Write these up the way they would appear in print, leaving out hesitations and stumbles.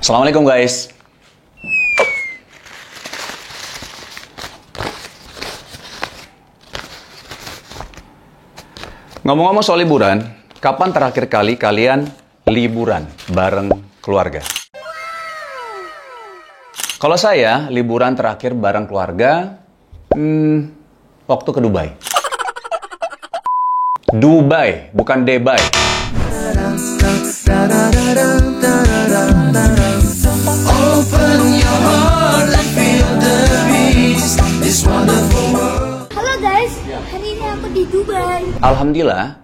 Assalamualaikum guys. Ngomong-ngomong soal liburan, kapan terakhir kali kalian liburan bareng keluarga? Kalau saya liburan terakhir bareng keluarga, waktu ke Dubai. Dubai, bukan Dubai. Halo guys, hari ini aku di Dubai. Alhamdulillah,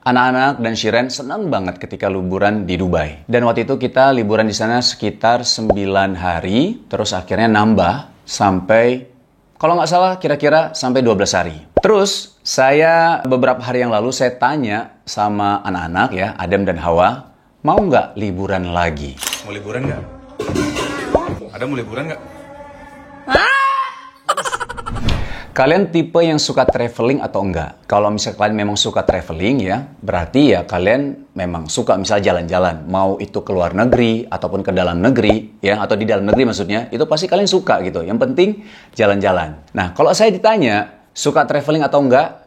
anak-anak dan Shiren senang banget ketika liburan di Dubai. Dan waktu itu kita liburan di sana sekitar 9 hari, terus akhirnya nambah sampai, kalau nggak salah kira-kira sampai 12 hari. Terus, saya beberapa hari yang lalu saya tanya sama anak-anak ya, Adam dan Hawa, mau nggak liburan lagi? Mau liburan nggak? Ada mau liburan nggak? Kalian tipe yang suka traveling atau enggak? Kalau misalnya kalian memang suka traveling ya, berarti ya kalian memang suka misalnya jalan-jalan. Mau itu ke luar negeri ataupun ke dalam negeri, ya, atau di dalam negeri maksudnya, itu pasti kalian suka gitu. Yang penting jalan-jalan. Nah, kalau saya ditanya, suka traveling atau enggak?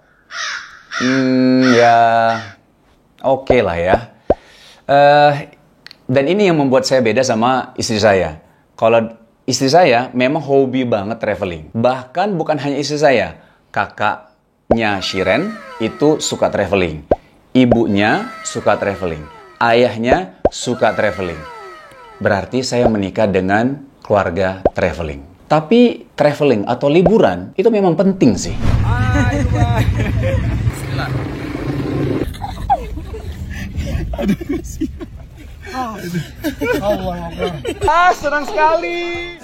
Ya, oke lah ya. Dan ini yang membuat saya beda sama istri saya. Kalau istri saya memang hobi banget traveling. Bahkan bukan hanya istri saya, kakaknya Shiren itu suka traveling. Ibunya suka traveling. Ayahnya suka traveling. Berarti saya menikah dengan keluarga traveling. Tapi traveling atau liburan itu memang penting sih. Senang sekali.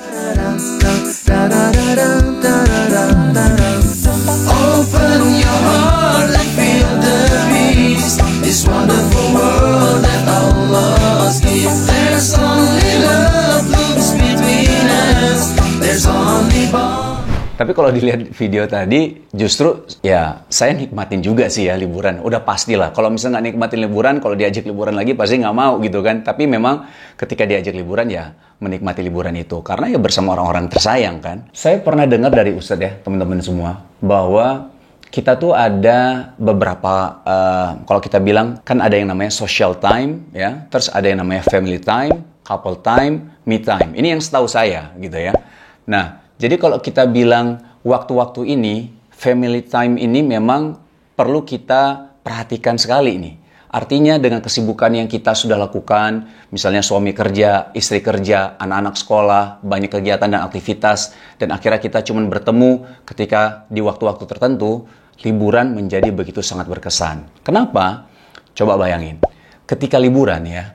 Open your heart and feel the peace. This wonderful world that Allah's gift. There's only love blooms between us. There's only bond. Tapi kalau dilihat video tadi, justru ya saya nikmatin juga sih ya liburan. Udah pastilah. Kalau misalnya nggak nikmatin liburan, kalau diajak liburan lagi pasti nggak mau gitu kan. Tapi memang ketika diajak liburan ya menikmati liburan itu. Karena ya bersama orang-orang tersayang kan. Saya pernah dengar dari Ustadz ya, teman-teman semua, bahwa kita tuh ada beberapa, kalau kita bilang kan ada yang namanya social time ya. Terus ada yang namanya family time, couple time, me time. Ini yang setahu saya gitu ya. Nah, jadi kalau kita bilang waktu-waktu ini, family time ini memang perlu kita perhatikan sekali ini. Artinya dengan kesibukan yang kita sudah lakukan, misalnya suami kerja, istri kerja, anak-anak sekolah, banyak kegiatan dan aktivitas, dan akhirnya kita cuma bertemu ketika di waktu-waktu tertentu, liburan menjadi begitu sangat berkesan. Kenapa? Coba bayangin. Ketika liburan ya,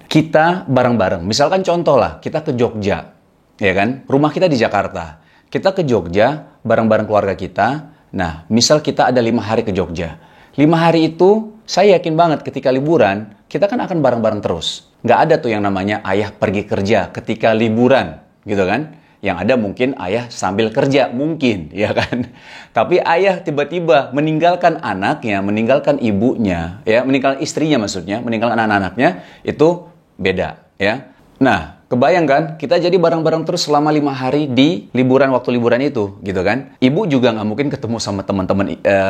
kita bareng-bareng. Misalkan contoh lah, kita ke Jogja. Ya kan? Rumah kita di Jakarta. Kita ke Jogja bareng-bareng keluarga kita. Nah, misal kita ada 5 hari ke Jogja. 5 hari itu, saya yakin banget ketika liburan, kita kan akan bareng-bareng terus. Nggak ada tuh yang namanya ayah pergi kerja ketika liburan. Gitu kan? Yang ada mungkin ayah sambil kerja. Mungkin, ya kan? Tapi ayah tiba-tiba meninggalkan anaknya, meninggalkan ibunya, ya, meninggalkan istrinya maksudnya, meninggalkan anak-anaknya, itu beda, ya. Nah, kebayang kan, kita jadi bareng-bareng terus selama 5 hari di waktu liburan itu, gitu kan. Ibu juga nggak mungkin ketemu sama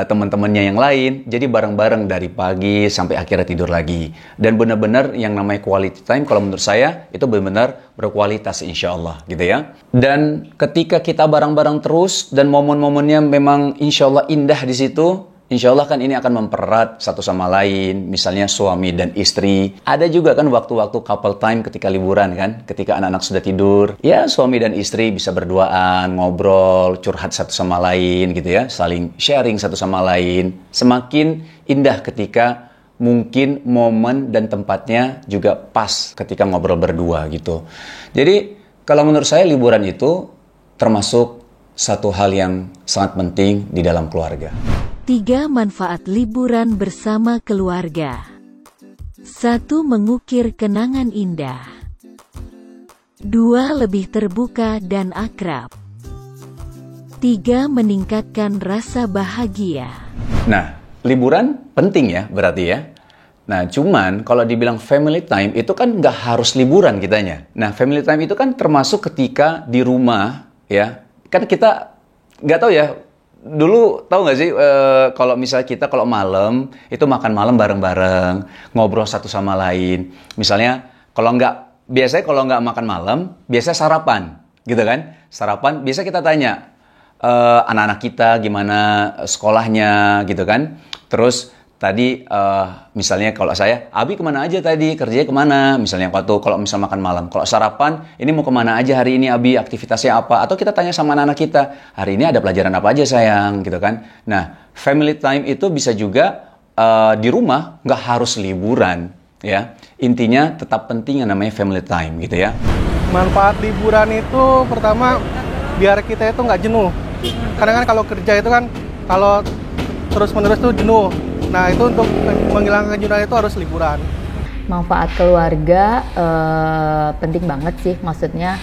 teman-temannya yang lain, jadi bareng-bareng dari pagi sampai akhirnya tidur lagi. Dan benar-benar yang namanya quality time, kalau menurut saya, itu benar-benar berkualitas insya Allah, gitu ya. Dan ketika kita bareng-bareng terus, dan momen-momennya memang insya Allah indah di situ, insya Allah kan ini akan mempererat satu sama lain, misalnya suami dan istri. Ada juga kan waktu-waktu couple time ketika liburan kan, ketika anak-anak sudah tidur. Ya suami dan istri bisa berduaan, ngobrol, curhat satu sama lain gitu ya, saling sharing satu sama lain. Semakin indah ketika mungkin momen dan tempatnya juga pas ketika ngobrol berdua gitu. Jadi kalau menurut saya liburan itu termasuk satu hal yang sangat penting di dalam keluarga. 3 manfaat liburan bersama keluarga. 1. Mengukir kenangan indah. 2. Lebih terbuka dan akrab. 3. Meningkatkan rasa bahagia. Nah, liburan penting ya berarti ya. Nah, cuman kalau dibilang family time itu kan nggak harus liburan kitanya. Nah, family time itu kan termasuk ketika di rumah, ya. Kan kita nggak tahu ya, dulu tahu nggak sih kalau misalnya kita kalau malam itu makan malam bareng-bareng, ngobrol satu sama lain. Misalnya biasanya kalau nggak makan malam, biasanya sarapan, gitu kan? Sarapan, biasa kita tanya anak-anak kita gimana sekolahnya, gitu kan? Terus tadi misalnya kalau saya, Abi kemana aja tadi, kerjanya kemana? Misalnya kalau misal makan malam. Kalau sarapan, ini mau kemana aja hari ini Abi, aktivitasnya apa? Atau kita tanya sama anak-anak kita, hari ini ada pelajaran apa aja sayang, gitu kan? Nah, family time itu bisa juga di rumah, nggak harus liburan, ya. Intinya tetap penting yang namanya family time, gitu ya. Manfaat liburan itu pertama, biar kita itu nggak jenuh. Karena kan kalau kerja itu kan, kalau terus-menerus tuh jenuh. Nah, itu untuk menghilangkan kejenuhan itu harus liburan. Manfaat keluarga penting banget sih, maksudnya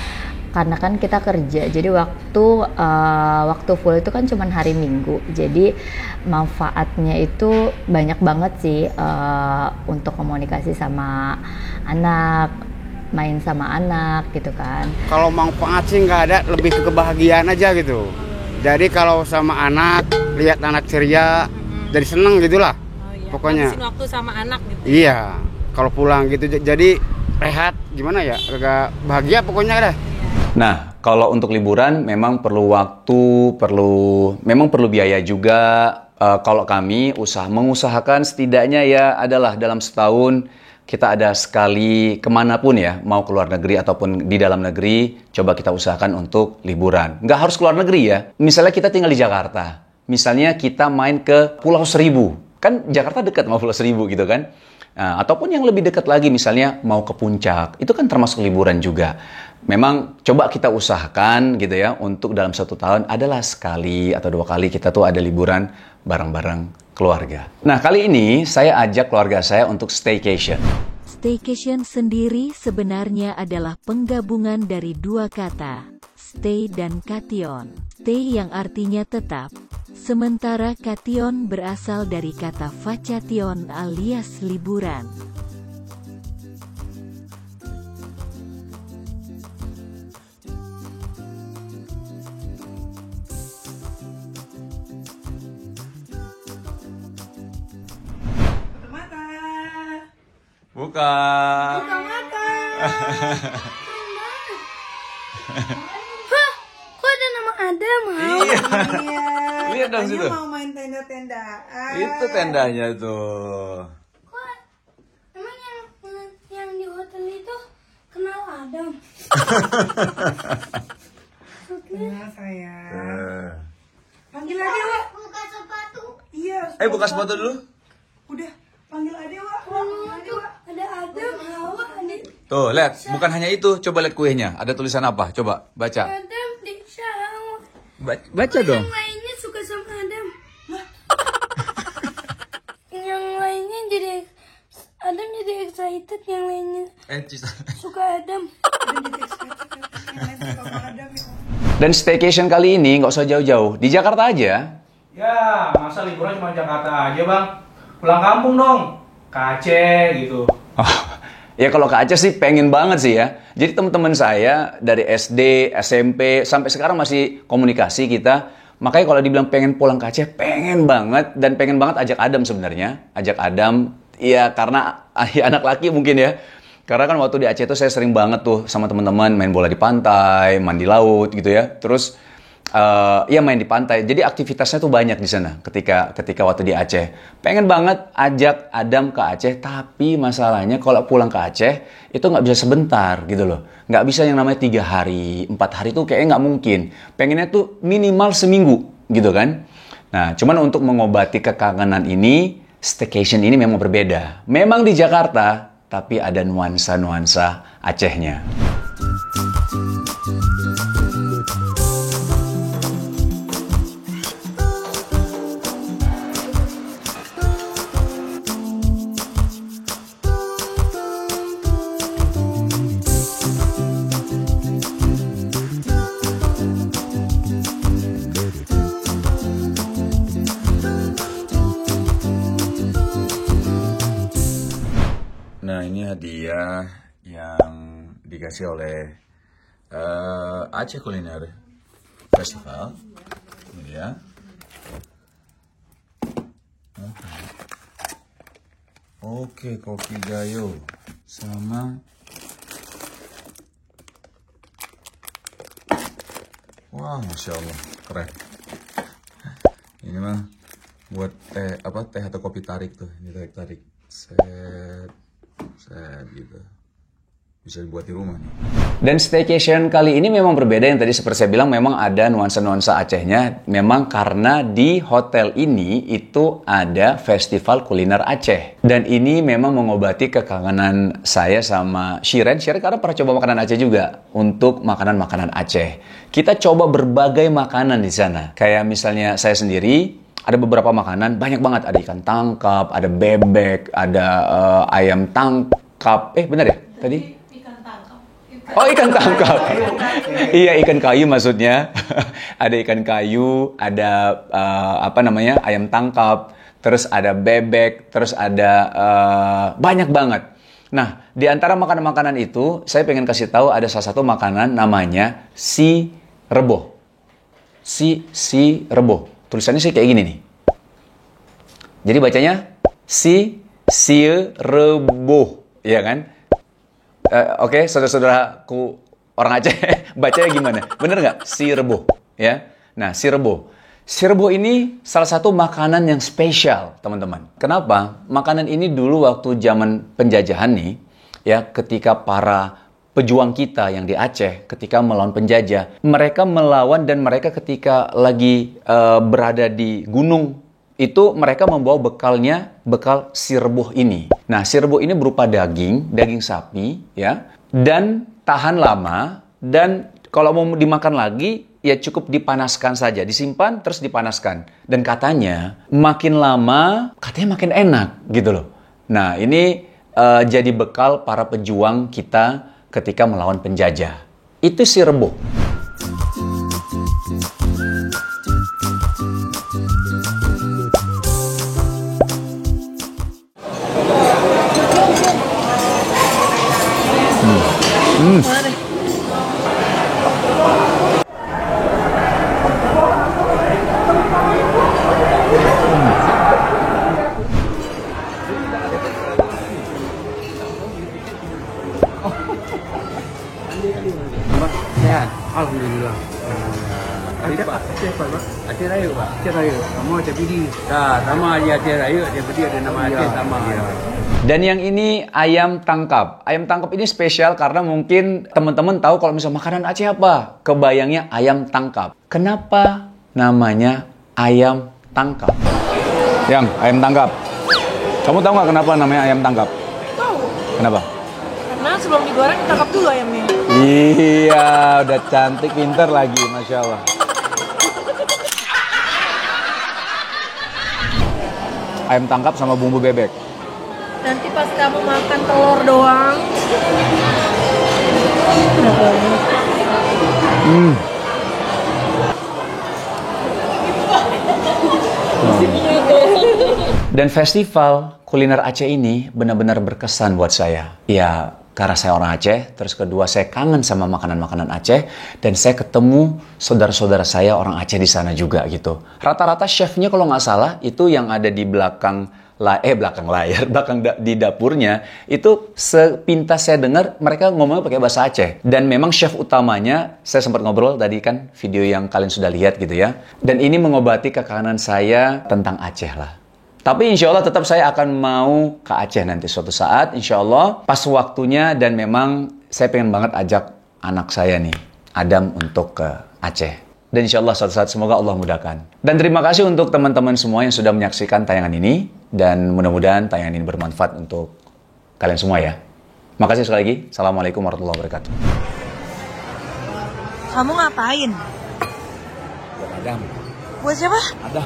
karena kan kita kerja, jadi waktu full itu kan cuma hari Minggu. Jadi manfaatnya itu banyak banget sih, untuk komunikasi sama anak, main sama anak gitu kan. Kalau manfaat sih nggak ada, lebih ke kebahagiaan aja gitu. Jadi kalau sama anak, lihat anak ceria, jadi seneng gitulah, pokoknya. Habisin waktu sama anak gitu. Iya, kalau pulang gitu jadi rehat, gimana ya, agak bahagia pokoknya dah. Nah, kalau untuk liburan memang perlu waktu, memang perlu biaya juga. Kalau kami mengusahakan setidaknya ya adalah dalam setahun kita ada sekali kemanapun ya, mau keluar negeri ataupun di dalam negeri, coba kita usahakan untuk liburan. Nggak harus keluar negeri ya. Misalnya kita tinggal di Jakarta. Misalnya kita main ke Pulau Seribu, kan Jakarta dekat sama Pulau Seribu gitu kan. Nah, ataupun yang lebih dekat lagi misalnya mau ke Puncak, itu kan termasuk liburan juga. Memang coba kita usahakan gitu ya, untuk dalam 1 tahun adalah sekali atau 2 kali kita tuh ada liburan bareng-bareng keluarga. Nah, kali ini saya ajak keluarga saya untuk staycation. Staycation sendiri sebenarnya adalah penggabungan dari 2 kata, stay dan cation. Stay yang artinya tetap, sementara cation berasal dari kata vacation alias liburan. Buka. Hah, kok ada nama Adam? Iya. Lihat dong situ. Mau main tenda-tendaan. Itu tendanya tuh. Kok emang yang di hotel itu kenal Adam? Kenal sayang. Panggil aja, Wak. Buka sepatu. Iya. Buka sepatu dulu. Udah, panggil aja, Wak. Ada Adam, Hawa, ada Tuh, lihat. Bukan hanya itu. Coba lihat kuenya. Ada tulisan apa? Coba, baca. Adam di Hawa. Baca dong. Yang lainnya suka sama Adam. Yang lainnya jadi Adam jadi excited, yang lainnya suka Adam. Dan staycation kali ini nggak usah jauh-jauh. Di Jakarta aja. Ya, masa liburan cuma Jakarta aja, Bang? Pulang kampung dong, ke Aceh gitu. Ya kalau ke Aceh sih pengen banget sih ya. Jadi teman-teman saya dari SD, SMP, sampai sekarang masih komunikasi kita. Makanya kalau dibilang pengen pulang ke Aceh, pengen banget. Dan pengen banget ajak Adam sebenarnya. Ajak Adam, ya karena anak laki mungkin ya. Karena kan waktu di Aceh itu saya sering banget tuh sama teman-teman main bola di pantai, main di laut gitu ya. Terus ya main di pantai. Jadi aktivitasnya tuh banyak di sana ketika waktu di Aceh. Pengen banget ajak Adam ke Aceh, tapi masalahnya kalau pulang ke Aceh itu nggak bisa sebentar gitu loh. Nggak bisa yang namanya 3 hari, 4 hari tuh kayaknya nggak mungkin. Pengennya tuh minimal seminggu gitu kan. Nah, cuman untuk mengobati kekangenan ini, staycation ini memang berbeda. Memang di Jakarta, tapi ada nuansa-nuansa Acehnya. hadiah yang dikasih oleh Aceh Kuliner Festival. Ini ya. Oke, kopi gayo sama wah, Masya Allah, keren. Ini mah buat teh atau kopi tarik tuh. Ini tarik set gitu, bisa dibuat di rumah nih. Dan staycation kali ini memang berbeda, yang tadi seperti saya bilang memang ada nuansa-nuansa Acehnya. Memang karena di hotel ini itu ada festival kuliner Aceh. Dan ini memang mengobati kekangenan saya sama Shiren karena pernah coba makanan Aceh juga. Untuk makanan-makanan Aceh, kita coba berbagai makanan di sana. Kayak misalnya saya sendiri ada beberapa makanan, banyak banget. Ada ikan tangkap, ada bebek, ada ayam tangkap. Benar ya tadi? Oh, ikan tangkap. Iya, ikan kayu maksudnya. Ada ikan kayu, ada ayam tangkap, terus ada bebek, terus ada banyak banget. Nah, di antara makanan-makanan itu, saya pengen kasih tahu ada salah satu makanan namanya si rebo. Si rebo. Tulisannya sih kayak gini nih. Jadi bacanya si rebo, ya kan? Oke, saudara-saudaraku orang Aceh, bacanya gimana? Bener nggak? Si rebo, ya. Nah, si rebo. Si rebo ini salah satu makanan yang spesial, teman-teman. Kenapa? Makanan ini dulu waktu zaman penjajahan nih, ya, ketika para pejuang kita yang di Aceh, ketika melawan penjajah, mereka melawan dan mereka ketika lagi berada di gunung, itu mereka membawa bekal si rebo ini. Nah, si rebo ini berupa daging sapi, ya, dan tahan lama, dan kalau mau dimakan lagi, ya cukup dipanaskan saja, disimpan terus dipanaskan. Dan katanya makin lama, katanya makin enak gitu loh. Nah, ini jadi bekal para pejuang kita ketika melawan penjajah. Itu si rebo. Sehat, alhamdulillah. Aceh Raya, Pak. Aceh Raya. Kamu Aceh Pidi. Sama aja Aceh Raya, Aceh Pidi ada nama Aceh sama. Dan yang ini ayam tangkap. Ayam tangkap ini spesial karena mungkin teman-teman tahu kalau misalnya makanan Aceh apa? Kebayangnya ayam tangkap. Kenapa namanya ayam tangkap? Yang ayam tangkap. Kamu tahu nggak kenapa namanya ayam tangkap? Tahu. Kenapa? Karena sebelum digoreng tangkap dulu ayamnya. Iya, udah cantik, pinter lagi, Masya Allah. Ayam tangkap sama bumbu bebek. Nanti pas kamu makan telur doang. Dan festival kuliner Aceh ini benar-benar berkesan buat saya. Ya, karena saya orang Aceh, terus kedua saya kangen sama makanan-makanan Aceh, dan saya ketemu saudara-saudara saya orang Aceh di sana juga gitu. Rata-rata chefnya kalau nggak salah itu yang ada di belakang layar, di dapurnya, itu sepintas saya dengar mereka ngomongnya pakai bahasa Aceh. Dan memang chef utamanya, saya sempat ngobrol tadi kan, video yang kalian sudah lihat gitu ya. Dan ini mengobati kekangenan saya tentang Aceh lah. Tapi insya Allah tetap saya akan mau ke Aceh nanti suatu saat, insya Allah pas waktunya, dan memang saya pengen banget ajak anak saya nih, Adam, untuk ke Aceh. Dan insya Allah suatu saat semoga Allah mudahkan. Dan terima kasih untuk teman-teman semua yang sudah menyaksikan tayangan ini, dan mudah-mudahan tayangan ini bermanfaat untuk kalian semua ya. Makasih sekali lagi. Assalamualaikum warahmatullahi wabarakatuh. Kamu ngapain? Buat Adam. Buat siapa? Adam.